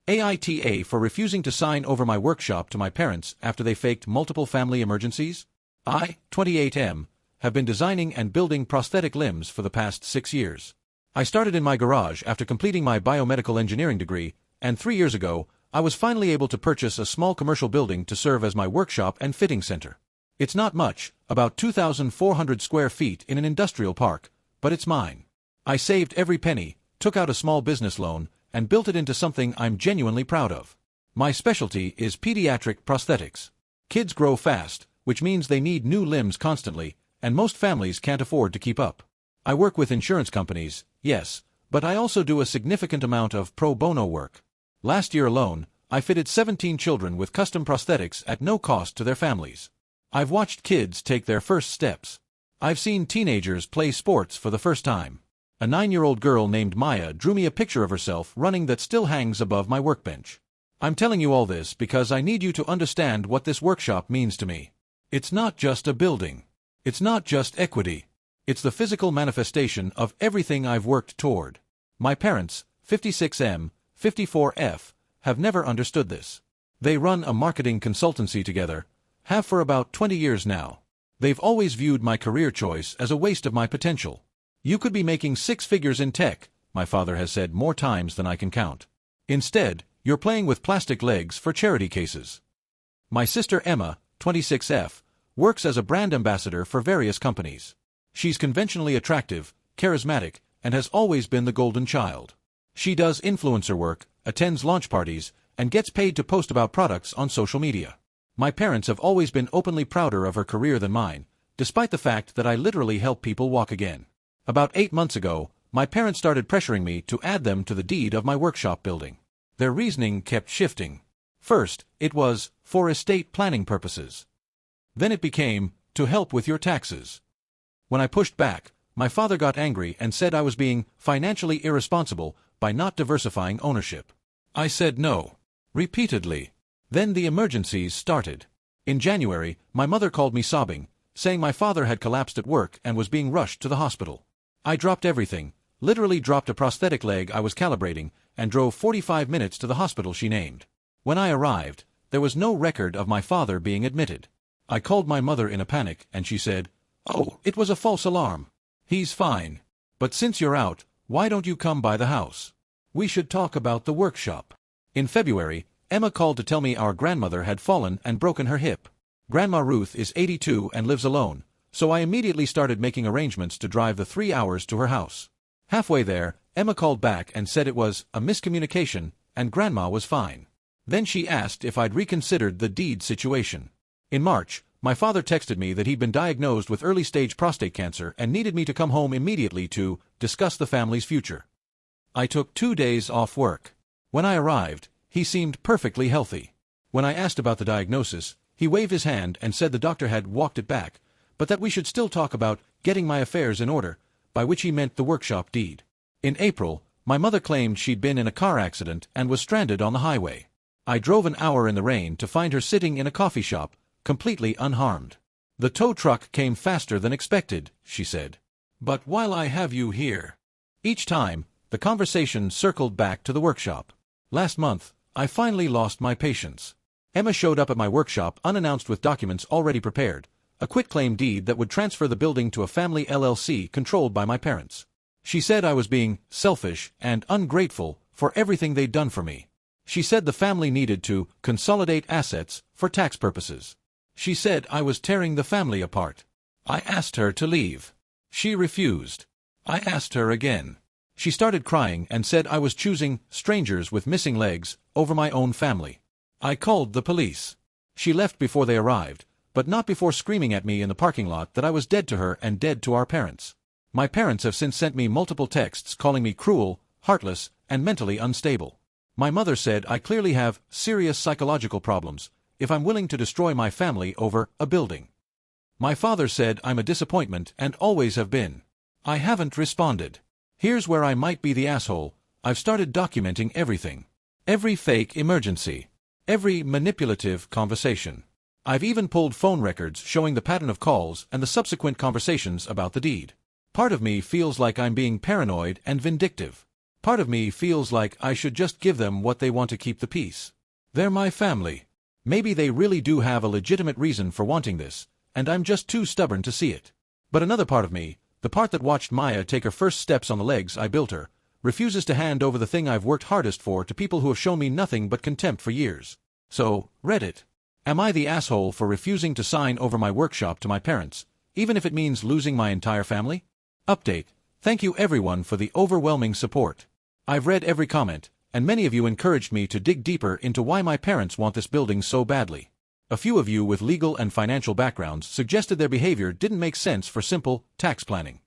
AITA for refusing to sign over my workshop to my parents after they faked multiple family emergencies? I, 28M, have been designing and building prosthetic limbs for the past 6 years. I started in my garage after completing my biomedical engineering degree, and 3 years ago, I was finally able to purchase a small commercial building to serve as my workshop and fitting center. It's not much, about 2,400 square feet in an industrial park, but it's mine. I saved every penny, took out a small business loan, and built it into something I'm genuinely proud of. My specialty is pediatric prosthetics. Kids grow fast, which means they need new limbs constantly, and most families can't afford to keep up. I work with insurance companies, yes, but I also do a significant amount of pro bono work. Last year alone, I fitted 17 children with custom prosthetics at no cost to their families. I've watched kids take their first steps. I've seen teenagers play sports for the first time. A 9-year-old girl named Maya drew me a picture of herself running that still hangs above my workbench. I'm telling you all this because I need you to understand what this workshop means to me. It's not just a building. It's not just equity. It's the physical manifestation of everything I've worked toward. My parents, 56M, 54F, have never understood this. They run a marketing consultancy together, have for about 20 years now. They've always viewed my career choice as a waste of my potential. You could be making 6 figures in tech, my father has said more times than I can count. Instead, you're playing with plastic legs for charity cases. My sister Emma, 26F, works as a brand ambassador for various companies. She's conventionally attractive, charismatic, and has always been the golden child. She does influencer work, attends launch parties, and gets paid to post about products on social media. My parents have always been openly prouder of her career than mine, despite the fact that I literally help people walk again. About 8 months ago, my parents started pressuring me to add them to the deed of my workshop building. Their reasoning kept shifting. First, it was, for estate planning purposes. Then it became, to help with your taxes. When I pushed back, my father got angry and said I was being financially irresponsible by not diversifying ownership. I said no. Repeatedly. Then the emergencies started. In January, my mother called me sobbing, saying my father had collapsed at work and was being rushed to the hospital. I dropped everything, literally dropped a prosthetic leg I was calibrating, and drove 45 minutes to the hospital she named. When I arrived, there was no record of my father being admitted. I called my mother in a panic and she said, "Oh, it was a false alarm. He's fine. But since you're out, why don't you come by the house? We should talk about the workshop." In February, Emma called to tell me our grandmother had fallen and broken her hip. Grandma Ruth is 82 and lives alone, so I immediately started making arrangements to drive the 3 hours to her house. Halfway there, Emma called back and said it was a miscommunication and Grandma was fine. Then she asked if I'd reconsidered the deed situation. In March, my father texted me that he'd been diagnosed with early-stage prostate cancer and needed me to come home immediately to discuss the family's future. I took 2 days off work. When I arrived, he seemed perfectly healthy. When I asked about the diagnosis, he waved his hand and said the doctor had walked it back, but that we should still talk about getting my affairs in order, by which he meant the workshop deed. In April, my mother claimed she'd been in a car accident and was stranded on the highway. I drove an hour in the rain to find her sitting in a coffee shop, completely unharmed. "The tow truck came faster than expected," she said. "But while I have you here..." Each time, the conversation circled back to the workshop. Last month, I finally lost my patience. Emma showed up at my workshop unannounced with documents already prepared, a quitclaim deed that would transfer the building to a family LLC controlled by my parents. She said I was being selfish and ungrateful for everything they'd done for me. She said the family needed to consolidate assets for tax purposes. She said I was tearing the family apart. I asked her to leave. She refused. I asked her again. She started crying and said I was choosing strangers with missing legs over my own family. I called the police. She left before they arrived, but not before screaming at me in the parking lot that I was dead to her and dead to our parents. My parents have since sent me multiple texts calling me cruel, heartless, and mentally unstable. My mother said I clearly have serious psychological problems if I'm willing to destroy my family over a building. My father said I'm a disappointment and always have been. I haven't responded. Here's where I might be the asshole. I've started documenting everything. Every fake emergency. Every manipulative conversation. I've even pulled phone records showing the pattern of calls and the subsequent conversations about the deed. Part of me feels like I'm being paranoid and vindictive. Part of me feels like I should just give them what they want to keep the peace. They're my family. Maybe they really do have a legitimate reason for wanting this, and I'm just too stubborn to see it. But another part of me, the part that watched Maya take her first steps on the legs I built her, refuses to hand over the thing I've worked hardest for to people who have shown me nothing but contempt for years. So, Reddit. Am I the asshole for refusing to sign over my workshop to my parents, even if it means losing my entire family? Update. Thank you everyone for the overwhelming support. I've read every comment, and many of you encouraged me to dig deeper into why my parents want this building so badly. A few of you with legal and financial backgrounds suggested their behavior didn't make sense for simple tax planning.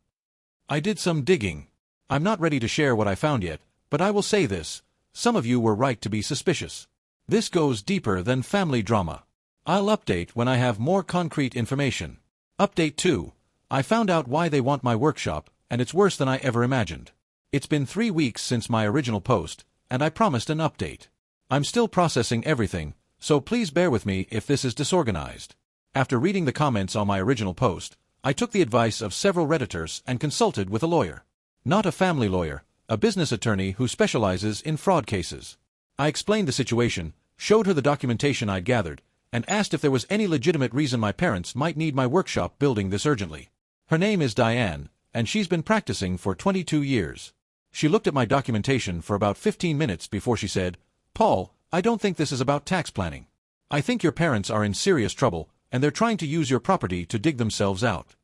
I did some digging. I'm not ready to share what I found yet, but I will say this: some of you were right to be suspicious. This goes deeper than family drama. I'll update when I have more concrete information. Update 2. I found out why they want my workshop, and it's worse than I ever imagined. It's been 3 weeks since my original post, and I promised an update. I'm still processing everything, so please bear with me if this is disorganized. After reading the comments on my original post, I took the advice of several Redditors and consulted with a lawyer. Not a family lawyer, a business attorney who specializes in fraud cases. I explained the situation, showed her the documentation I'd gathered, and asked if there was any legitimate reason my parents might need my workshop building this urgently. Her name is Diane, and she's been practicing for 22 years. She looked at my documentation for about 15 minutes before she said, "Paul, I don't think this is about tax planning. I think your parents are in serious trouble, and they're trying to use your property to dig themselves out."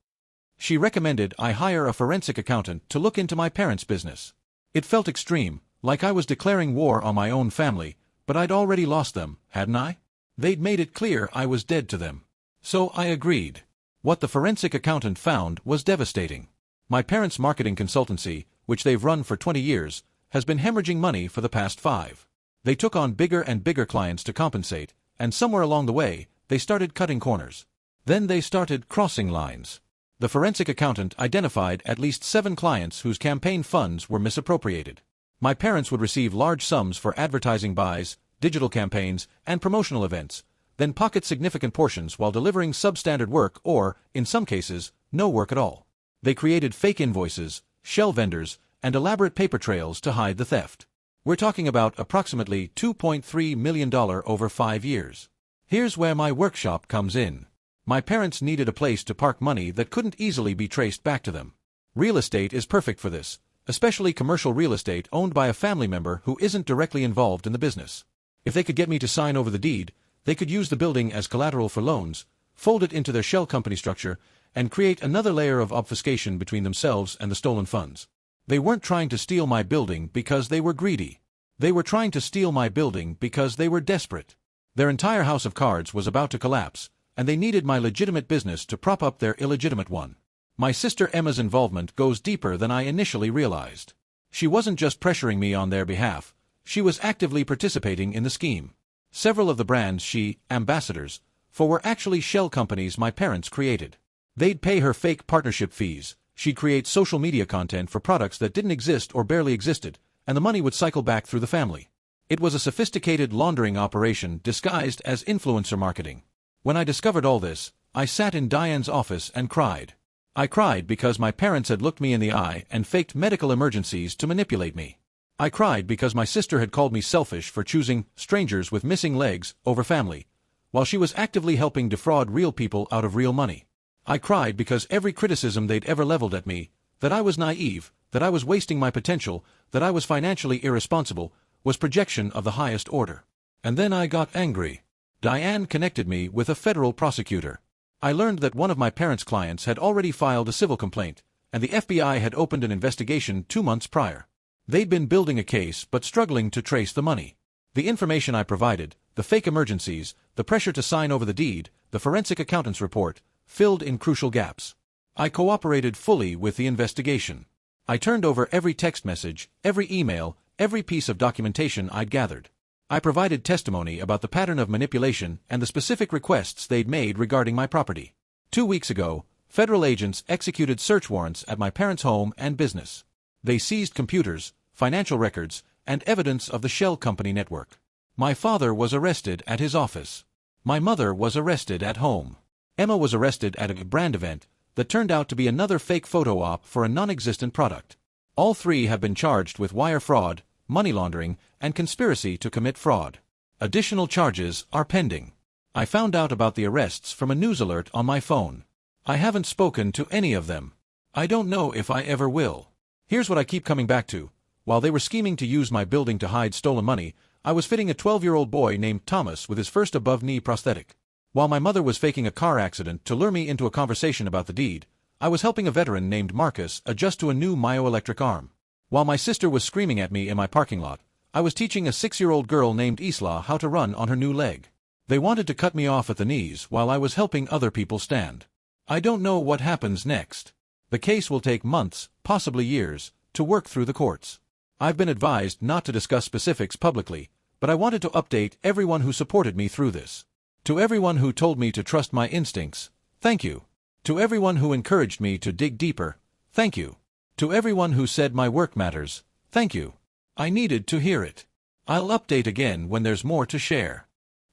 She recommended I hire a forensic accountant to look into my parents' business. It felt extreme, like I was declaring war on my own family, but I'd already lost them, hadn't I? They'd made it clear I was dead to them. So I agreed. What the forensic accountant found was devastating. My parents' marketing consultancy, which they've run for 20 years, has been hemorrhaging money for the past 5. They took on bigger and bigger clients to compensate, and somewhere along the way, they started cutting corners. Then they started crossing lines. The forensic accountant identified at least 7 clients whose campaign funds were misappropriated. My parents would receive large sums for advertising buys, digital campaigns, and promotional events, then pocket significant portions while delivering substandard work or, in some cases, no work at all. They created fake invoices, shell vendors, and elaborate paper trails to hide the theft. We're talking about approximately $2.3 million over 5 years. Here's where my workshop comes in. My parents needed a place to park money that couldn't easily be traced back to them. Real estate is perfect for this, especially commercial real estate owned by a family member who isn't directly involved in the business. If they could get me to sign over the deed, they could use the building as collateral for loans, fold it into their shell company structure, and create another layer of obfuscation between themselves and the stolen funds. They weren't trying to steal my building because they were greedy. They were trying to steal my building because they were desperate. Their entire house of cards was about to collapse, and they needed my legitimate business to prop up their illegitimate one. My sister Emma's involvement goes deeper than I initially realized. She wasn't just pressuring me on their behalf, she was actively participating in the scheme. Several of the brands she, ambassadors, for were actually shell companies my parents created. They'd pay her fake partnership fees, she'd create social media content for products that didn't exist or barely existed, and the money would cycle back through the family. It was a sophisticated laundering operation disguised as influencer marketing. When I discovered all this, I sat in Diane's office and cried. I cried because my parents had looked me in the eye and faked medical emergencies to manipulate me. I cried because my sister had called me selfish for choosing strangers with missing legs over family, while she was actively helping defraud real people out of real money. I cried because every criticism they'd ever leveled at me, that I was naive, that I was wasting my potential, that I was financially irresponsible, was projection of the highest order. And then I got angry. Diane connected me with a federal prosecutor. I learned that one of my parents' clients had already filed a civil complaint, and the FBI had opened an investigation 2 months prior. They'd been building a case but struggling to trace the money. The information I provided, the fake emergencies, the pressure to sign over the deed, the forensic accountant's report, filled in crucial gaps. I cooperated fully with the investigation. I turned over every text message, every email, every piece of documentation I'd gathered. I provided testimony about the pattern of manipulation and the specific requests they'd made regarding my property. 2 weeks ago, federal agents executed search warrants at my parents' home and business. They seized computers, financial records, and evidence of the shell company network. My father was arrested at his office. My mother was arrested at home. Emma was arrested at a brand event that turned out to be another fake photo op for a non-existent product. All three have been charged with wire fraud, money laundering, and conspiracy to commit fraud. Additional charges are pending. I found out about the arrests from a news alert on my phone. I haven't spoken to any of them. I don't know if I ever will. Here's what I keep coming back to. While they were scheming to use my building to hide stolen money, I was fitting a 12-year-old boy named Thomas with his first above-knee prosthetic. While my mother was faking a car accident to lure me into a conversation about the deed, I was helping a veteran named Marcus adjust to a new myoelectric arm. While my sister was screaming at me in my parking lot, I was teaching a 6-year-old girl named Isla how to run on her new leg. They wanted to cut me off at the knees while I was helping other people stand. I don't know what happens next. The case will take months, possibly years, to work through the courts. I've been advised not to discuss specifics publicly, but I wanted to update everyone who supported me through this. To everyone who told me to trust my instincts, thank you. To everyone who encouraged me to dig deeper, thank you. To everyone who said my work matters, thank you. I needed to hear it. I'll update again when there's more to share.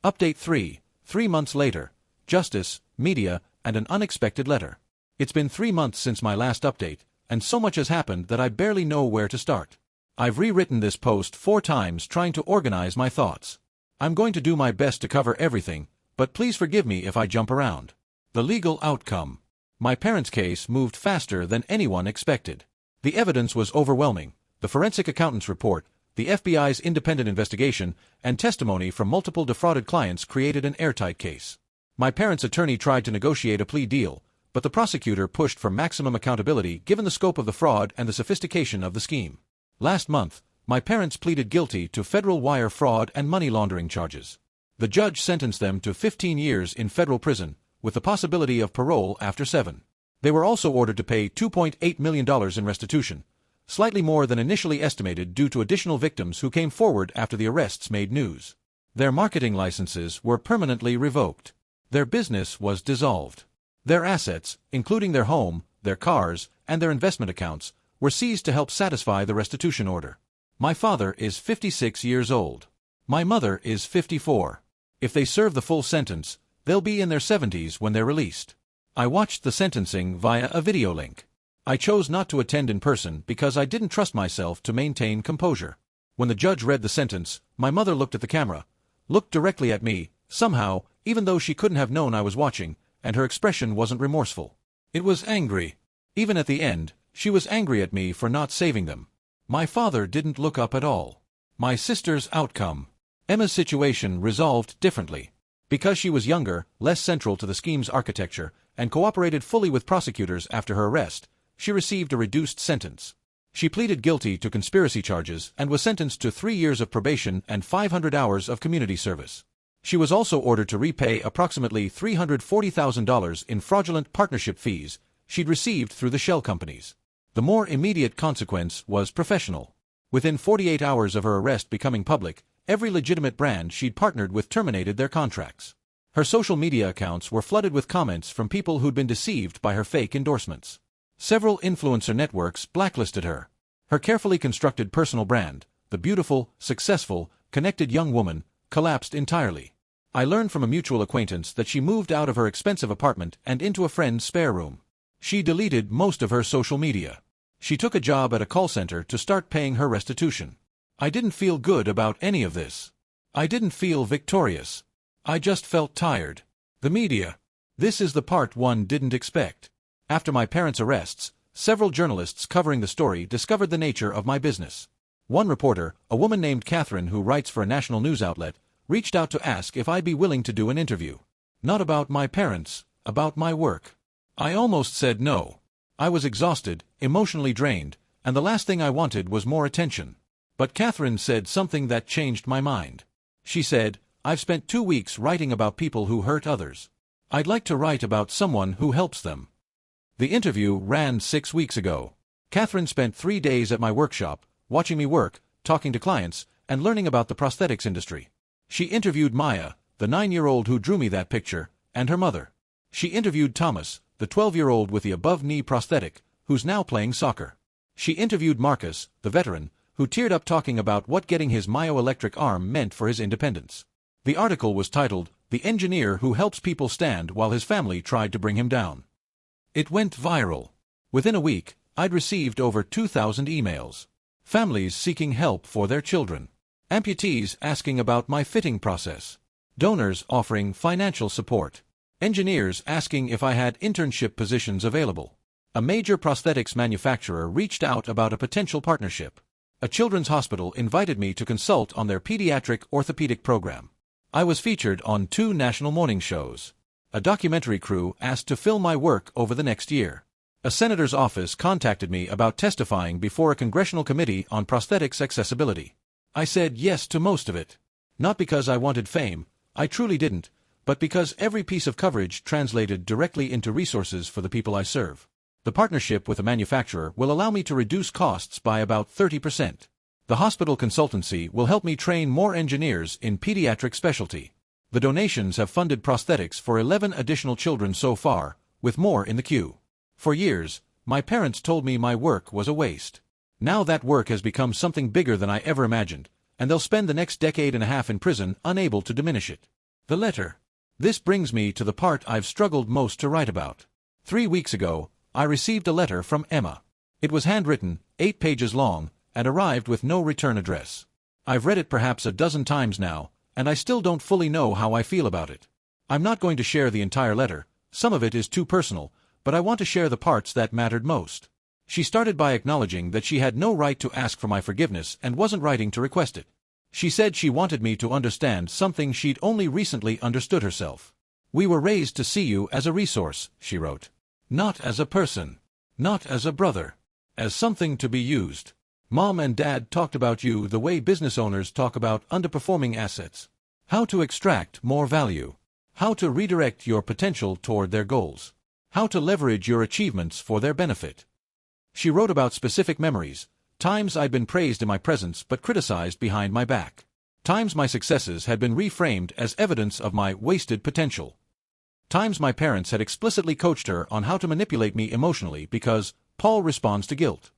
Update 3. 3 months later. Justice, media, and an unexpected letter. It's been 3 months since my last update, and so much has happened that I barely know where to start. I've rewritten this post 4 times trying to organize my thoughts. I'm going to do my best to cover everything, but please forgive me if I jump around. The legal outcome. My parents' case moved faster than anyone expected. The evidence was overwhelming. The forensic accountant's report, the FBI's independent investigation, and testimony from multiple defrauded clients created an airtight case. My parents' attorney tried to negotiate a plea deal, but the prosecutor pushed for maximum accountability given the scope of the fraud and the sophistication of the scheme. Last month, my parents pleaded guilty to federal wire fraud and money laundering charges. The judge sentenced them to 15 years in federal prison, with the possibility of parole after 7. They were also ordered to pay $2.8 million in restitution, slightly more than initially estimated due to additional victims who came forward after the arrests made news. Their marketing licenses were permanently revoked. Their business was dissolved. Their assets, including their home, their cars, and their investment accounts, were seized to help satisfy the restitution order. My father is 56 years old. My mother is 54. If they serve the full sentence, they'll be in their 70s when they're released. I watched the sentencing via a video link. I chose not to attend in person because I didn't trust myself to maintain composure. When the judge read the sentence, my mother looked at the camera, looked directly at me, somehow, even though she couldn't have known I was watching, and her expression wasn't remorseful. It was angry. Even at the end, she was angry at me for not saving them. My father didn't look up at all. My sister's outcome. Emma's situation resolved differently. Because she was younger, less central to the scheme's architecture, and cooperated fully with prosecutors after her arrest, she received a reduced sentence. She pleaded guilty to conspiracy charges and was sentenced to 3 years of probation and 500 hours of community service. She was also ordered to repay approximately $340,000 in fraudulent partnership fees she'd received through the shell companies. The more immediate consequence was professional. Within 48 hours of her arrest becoming public, every legitimate brand she'd partnered with terminated their contracts. Her social media accounts were flooded with comments from people who'd been deceived by her fake endorsements. Several influencer networks blacklisted her. Her carefully constructed personal brand, the beautiful, successful, connected young woman, collapsed entirely. I learned from a mutual acquaintance that she moved out of her expensive apartment and into a friend's spare room. She deleted most of her social media. She took a job at a call center to start paying her restitution. I didn't feel good about any of this. I didn't feel victorious. I just felt tired. The media. This is the part one didn't expect. After my parents' arrests, several journalists covering the story discovered the nature of my business. One reporter, a woman named Catherine who writes for a national news outlet, reached out to ask if I'd be willing to do an interview. Not about my parents, about my work. I almost said no. I was exhausted, emotionally drained, and the last thing I wanted was more attention. But Catherine said something that changed my mind. She said, "I've spent 2 weeks writing about people who hurt others. I'd like to write about someone who helps them." The interview ran 6 weeks ago. Catherine spent 3 days at my workshop, watching me work, talking to clients, and learning about the prosthetics industry. She interviewed Maya, the 9-year-old who drew me that picture, and her mother. She interviewed Thomas, the 12-year-old with the above-knee prosthetic, who's now playing soccer. She interviewed Marcus, the veteran, who teared up talking about what getting his myoelectric arm meant for his independence. The article was titled, "The Engineer Who Helps People Stand While His Family Tried to Bring Him Down." It went viral. Within a week, I'd received over 2,000 emails. Families seeking help for their children. Amputees asking about my fitting process. Donors offering financial support. Engineers asking if I had internship positions available. A major prosthetics manufacturer reached out about a potential partnership. A children's hospital invited me to consult on their pediatric orthopedic program. I was featured on 2 national morning shows. A documentary crew asked to film my work over the next year. A senator's office contacted me about testifying before a congressional committee on prosthetics accessibility. I said yes to most of it. Not because I wanted fame, I truly didn't, but because every piece of coverage translated directly into resources for the people I serve. The partnership with a manufacturer will allow me to reduce costs by about 30%. The hospital consultancy will help me train more engineers in pediatric specialty. The donations have funded prosthetics for 11 additional children so far, with more in the queue. For years, my parents told me my work was a waste. Now that work has become something bigger than I ever imagined, and they'll spend the next decade and a half in prison unable to diminish it. The letter. This brings me to the part I've struggled most to write about. 3 weeks ago, I received a letter from Emma. It was handwritten, 8 pages long, and arrived with no return address. I've read it perhaps a dozen times now, and I still don't fully know how I feel about it. I'm not going to share the entire letter, some of it is too personal, but I want to share the parts that mattered most. She started by acknowledging that she had no right to ask for my forgiveness and wasn't writing to request it. She said she wanted me to understand something she'd only recently understood herself. "We were raised to see you as a resource," she wrote. "Not as a person. Not as a brother. As something to be used. Mom and Dad talked about you the way business owners talk about underperforming assets. How to extract more value. How to redirect your potential toward their goals. How to leverage your achievements for their benefit." She wrote about specific memories, times I'd been praised in my presence but criticized behind my back. Times my successes had been reframed as evidence of my wasted potential. Times my parents had explicitly coached her on how to manipulate me emotionally because Paul responds to guilt.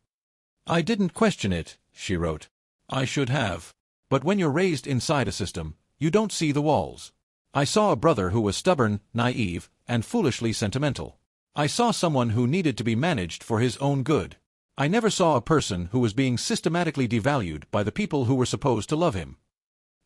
"I didn't question it," she wrote. "I should have. But when you're raised inside a system, you don't see the walls. I saw a brother who was stubborn, naive, and foolishly sentimental. I saw someone who needed to be managed for his own good. I never saw a person who was being systematically devalued by the people who were supposed to love him."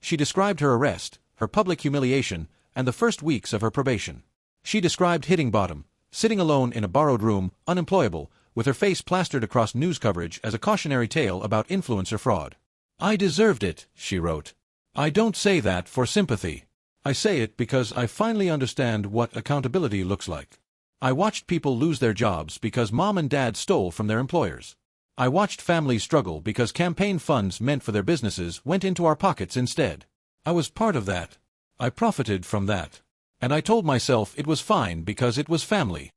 She described her arrest, her public humiliation, and the first weeks of her probation. She described hitting bottom, sitting alone in a borrowed room, unemployable, with her face plastered across news coverage as a cautionary tale about influencer fraud. "I deserved it," she wrote. "I don't say that for sympathy. I say it because I finally understand what accountability looks like. I watched people lose their jobs because mom and dad stole from their employers. I watched families struggle because campaign funds meant for their businesses went into our pockets instead. I was part of that. I profited from that. And I told myself it was fine because it was family."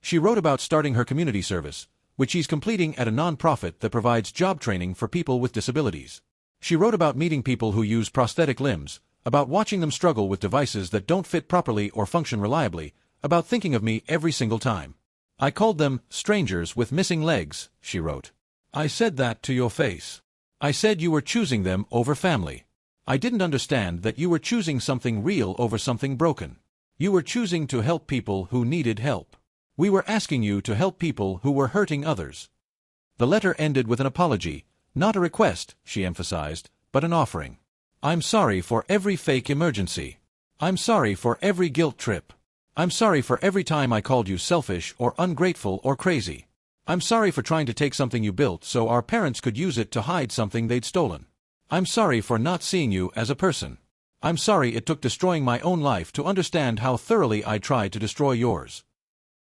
She wrote about starting her community service, which she's completing at a non-profit that provides job training for people with disabilities. She wrote about meeting people who use prosthetic limbs, about watching them struggle with devices that don't fit properly or function reliably, about thinking of me every single time. "I called them strangers with missing legs," she wrote. "I said that to your face. I said you were choosing them over family. I didn't understand that you were choosing something real over something broken. You were choosing to help people who needed help. We were asking you to help people who were hurting others." The letter ended with an apology, not a request, she emphasized, but an offering. "I'm sorry for every fake emergency. I'm sorry for every guilt trip. I'm sorry for every time I called you selfish or ungrateful or crazy. I'm sorry for trying to take something you built so our parents could use it to hide something they'd stolen. I'm sorry for not seeing you as a person. I'm sorry it took destroying my own life to understand how thoroughly I tried to destroy yours."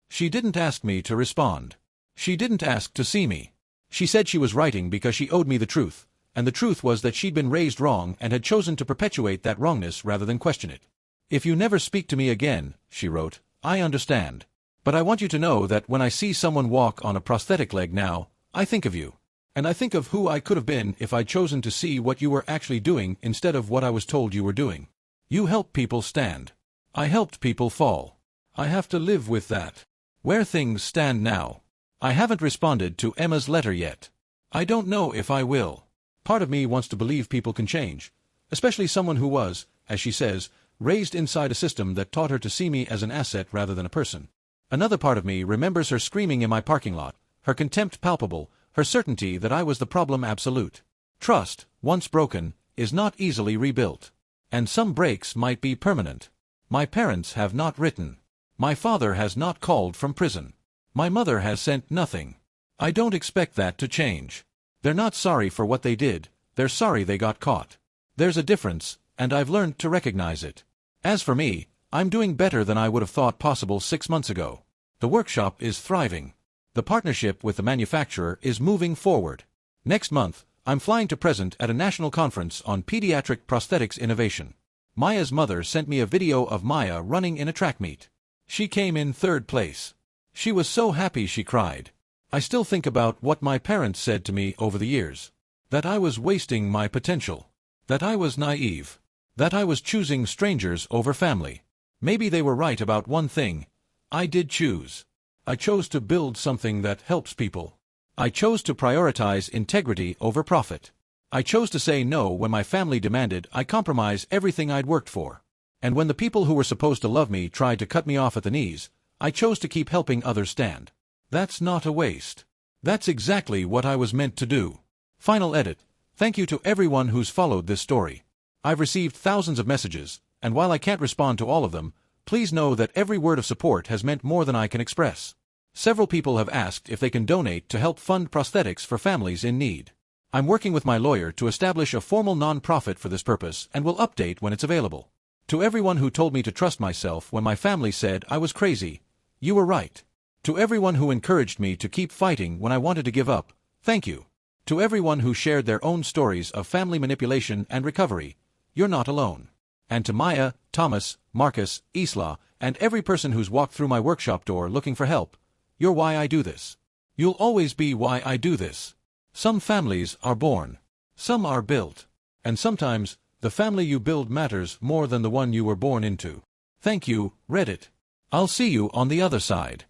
She didn't ask me to respond. She didn't ask to see me. She said she was writing because she owed me the truth, and the truth was that she'd been raised wrong and had chosen to perpetuate that wrongness rather than question it. "If you never speak to me again," she wrote, "I understand. But I want you to know that when I see someone walk on a prosthetic leg now, I think of you. And I think of who I could have been if I'd chosen to see what you were actually doing instead of what I was told you were doing. You helped people stand. I helped people fall. I have to live with that. Where things stand now. I haven't responded to Emma's letter yet. I don't know if I will. Part of me wants to believe people can change, especially someone who was, as she says, raised inside a system that taught her to see me as an asset rather than a person. Another part of me remembers her screaming in my parking lot, her contempt palpable, her certainty that I was the problem absolute. Trust, once broken, is not easily rebuilt. And some breaks might be permanent. My parents have not written. My father has not called from prison. My mother has sent nothing. I don't expect that to change. They're not sorry for what they did, they're sorry they got caught. There's a difference, and I've learned to recognize it. As for me, I'm doing better than I would have thought possible 6 months ago. The workshop is thriving. The partnership with the manufacturer is moving forward. Next month, I'm flying to present at a national conference on pediatric prosthetics innovation. Maya's mother sent me a video of Maya running in a track meet. She came in 3rd place. She was so happy she cried. I still think about what my parents said to me over the years. That I was wasting my potential. That I was naive. That I was choosing strangers over family. Maybe they were right about one thing. I did choose. I chose to build something that helps people. I chose to prioritize integrity over profit. I chose to say no when my family demanded I compromise everything I'd worked for. And when the people who were supposed to love me tried to cut me off at the knees, I chose to keep helping others stand. That's not a waste. That's exactly what I was meant to do. Final edit. Thank you to everyone who's followed this story. I've received thousands of messages, and while I can't respond to all of them, please know that every word of support has meant more than I can express. Several people have asked if they can donate to help fund prosthetics for families in need. I'm working with my lawyer to establish a formal non-profit for this purpose and will update when it's available. To everyone who told me to trust myself when my family said I was crazy, you were right. To everyone who encouraged me to keep fighting when I wanted to give up, thank you. To everyone who shared their own stories of family manipulation and recovery, you're not alone. And to Maya, Thomas, Marcus, Isla, and every person who's walked through my workshop door looking for help, you're why I do this. You'll always be why I do this. Some families are born. Some are built. And sometimes, the family you build matters more than the one you were born into. Thank you, Reddit. I'll see you on the other side.